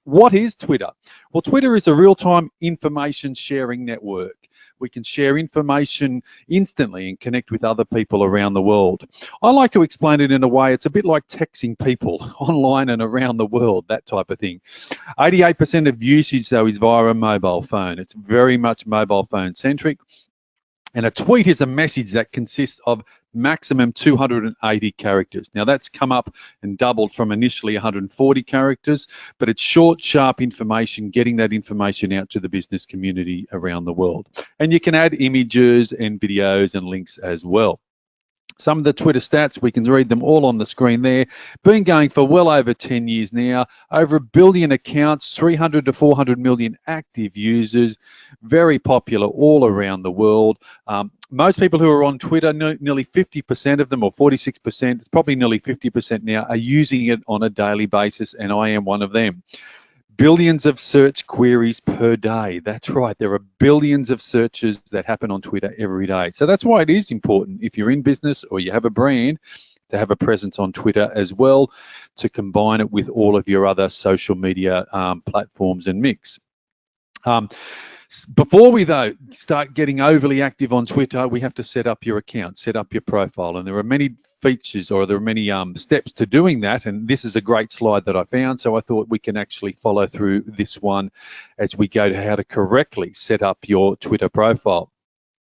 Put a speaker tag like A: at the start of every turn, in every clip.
A: What is Twitter? Well, Twitter is a real-time information sharing network. We can share information instantly and connect with other people around the world. I like to explain it in a way, it's a bit like texting people online and around the world, that type of thing. 88% of usage, though, is via a mobile phone. It's very much mobile phone centric. And a tweet is a message that consists of maximum 280 characters. Now that's come up and doubled from initially 140 characters, but it's short, sharp information, getting that information out to the business community around the world. And you can add images and videos and links as well. Some of the Twitter stats, we can read them all on the screen there. Been going for well over 10 years now, over 1 billion accounts, 300 to 400 million active users, very popular all around the world. Most people who are on Twitter, nearly 50% of them, or 46%, it's probably nearly 50% now, are using it on a daily basis, and I am one of them. Billions of search queries per day. That's right. There are billions of searches that happen on Twitter every day. So that's why it is important, if you're in business or you have a brand, to have a presence on Twitter as well, to combine it with all of your other social media platforms and mix. Before we, though, start getting overly active on Twitter, we have to set up your account, set up your profile. And there are many features, or there are many steps to doing that. And this is a great slide that I found. So I thought we can actually follow through this one as we go to how to correctly set up your Twitter profile.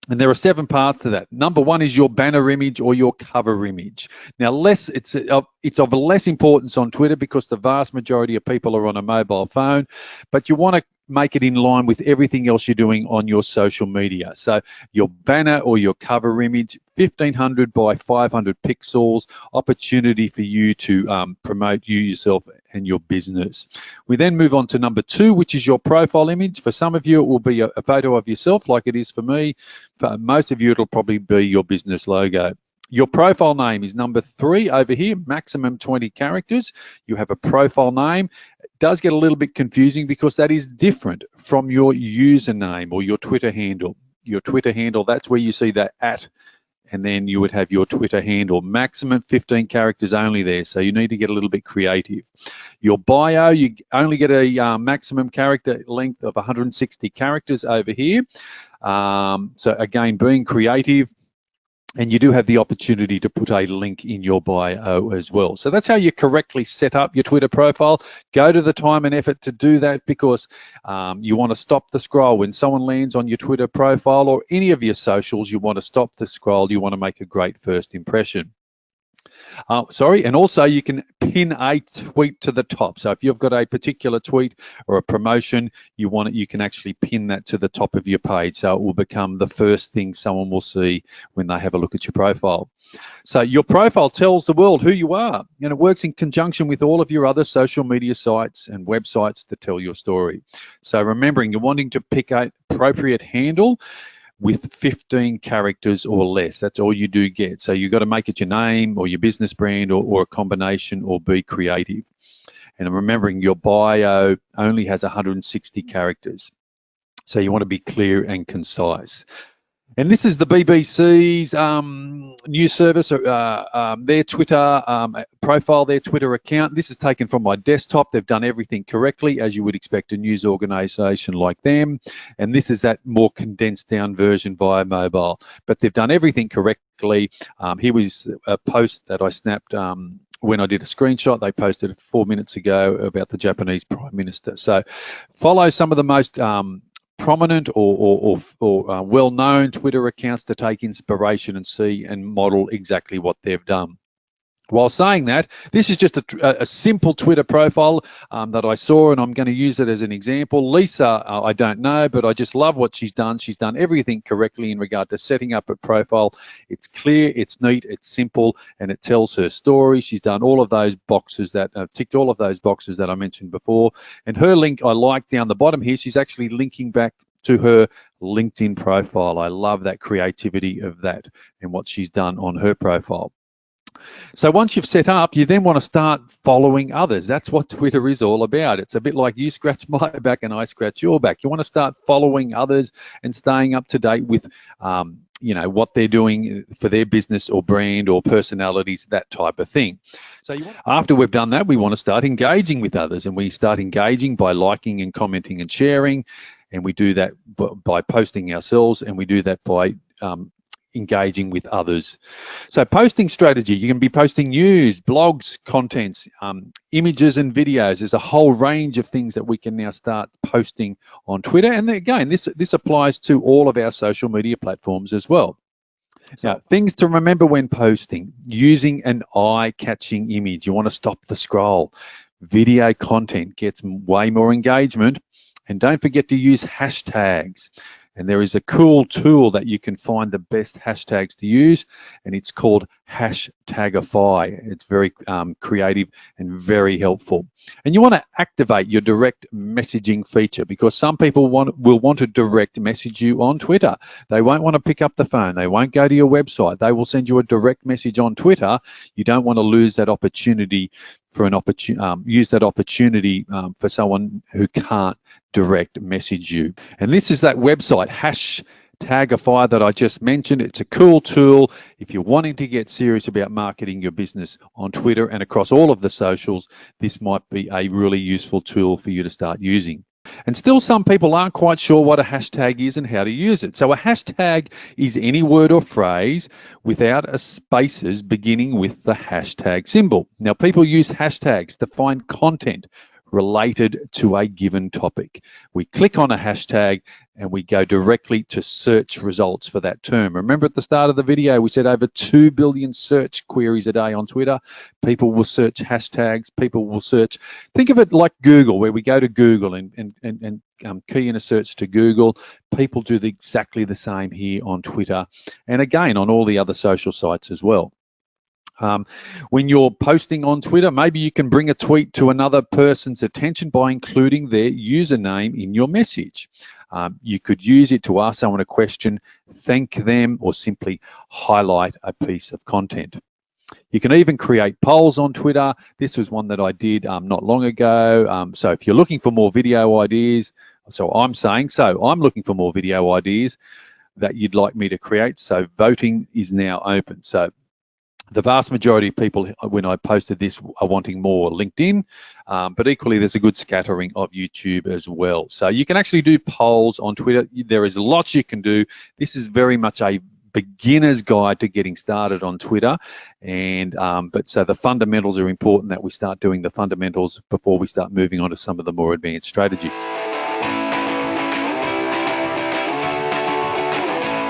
A: And there are 7 parts to that. Number 1 is your banner image or your cover image. Now, it's of less importance on Twitter because the vast majority of people are on a mobile phone, but you want to make it in line with everything else you're doing on your social media. So your banner or your cover image, 1500 by 500 pixels, opportunity for you to promote you, yourself, and your business. We then move on to number 2, which is your profile image. For some of you, it will be a photo of yourself, like it is for me. For most of you, it'll probably be your business logo. Your profile name is number 3 over here, maximum 20 characters. You have a profile name. It does get a little bit confusing because that is different from your username or your Twitter handle. Your Twitter handle, that's where you see that @ and then you would have your Twitter handle, maximum 15 characters only there, so you need to get a little bit creative. Your bio, you only get a maximum character length of 160 characters over here. So again, being creative. And you do have the opportunity to put a link in your bio as well. So that's how you correctly set up your Twitter profile. Go to the time and effort to do that because you want to stop the scroll. When someone lands on your Twitter profile or any of your socials, you want to stop the scroll. You want to make a great first impression. And also you can pin a tweet to the top. So if you've got a particular tweet or a promotion, you can actually pin that to the top of your page. So it will become the first thing someone will see when they have a look at your profile. So your profile tells the world who you are, and it works in conjunction with all of your other social media sites and websites to tell your story. So remembering, you're wanting to pick an appropriate handle with 15 characters or less. That's all you do get. So you've got to make it your name or your business brand or a combination, or be creative. And remembering, your bio only has 160 characters. So you want to be clear and concise. And this is the BBC's news service, their Twitter profile, their Twitter account. This is taken from my desktop. They've done everything correctly, as you would expect a news organisation like them. And this is that more condensed down version via mobile. But they've done everything correctly. Here was a post that I snapped when I did a screenshot. They posted it 4 minutes ago about the Japanese Prime Minister. So follow some of the most prominent or well-known Twitter accounts to take inspiration and see and model exactly what they've done. While saying that, this is just a simple Twitter profile that I saw, and I'm going to use it as an example. Lisa, I don't know, but I just love what she's done. She's done everything correctly in regard to setting up a profile. It's clear, it's neat, it's simple, and it tells her story. She's done all of those boxes that ticked all of those boxes that I mentioned before. And her link I like down the bottom here. She's actually linking back to her LinkedIn profile. I love that creativity of that and what she's done on her profile. So once you've set up, you then want to start following others. That's what Twitter is all about. It's a bit like you scratch my back and I scratch your back. You want to start following others and staying up to date with you know, what they're doing for their business or brand or personalities, that type of thing. So after we've done that, we want to start engaging with others, and we start engaging by liking and commenting and sharing, and we do that by posting ourselves, and we do that by engaging with others. So posting strategy, you can be posting news, blogs, contents, images and videos. There's a whole range of things that we can now start posting on Twitter. And again, this applies to all of our social media platforms as well. Now, things to remember when posting: using an eye-catching image. You want to stop the scroll. Video content gets way more engagement. And don't forget to use hashtags. And there is a cool tool that you can find the best hashtags to use, and it's called Hashtagify. It's very creative and very helpful. And you want to activate your direct messaging feature, because some people will want to direct message you on Twitter. They won't want to pick up the phone. They won't go to your website. They will send you a direct message on Twitter. You don't want to lose that opportunity for use that opportunity for someone who can't direct message you. And this is that website, Hashtagify, that I just mentioned. It's a cool tool if you're wanting to get serious about marketing your business on Twitter and across all of the socials. This might be a really useful tool for you to start using. And still, some people aren't quite sure what a hashtag is and how to use it. So a hashtag is any word or phrase without a spaces beginning with the hashtag symbol. Now, people use hashtags to find content related to a given topic. We click on a hashtag and we go directly to search results for that term. Remember at the start of the video, we said over 2 billion search queries a day on Twitter. People will search hashtags, people will search. Think of it like Google, where we go to Google and key in a search to Google. People do exactly the same here on Twitter, and again on all the other social sites as well. When you're posting on Twitter, maybe you can bring a tweet to another person's attention by including their username in your message. You could use it to ask someone a question, thank them, or simply highlight a piece of content. You can even create polls on Twitter. This was one that I did not long ago. So if you're looking for more video ideas, I'm looking for more video ideas that you'd like me to create. So voting is now open. So the vast majority of people, when I posted this, are wanting more LinkedIn, but equally there's a good scattering of YouTube as well. So you can actually do polls on Twitter. There is lots you can do. This is very much a beginner's guide to getting started on Twitter, and so the fundamentals are important, that we start doing the fundamentals before we start moving on to some of the more advanced strategies.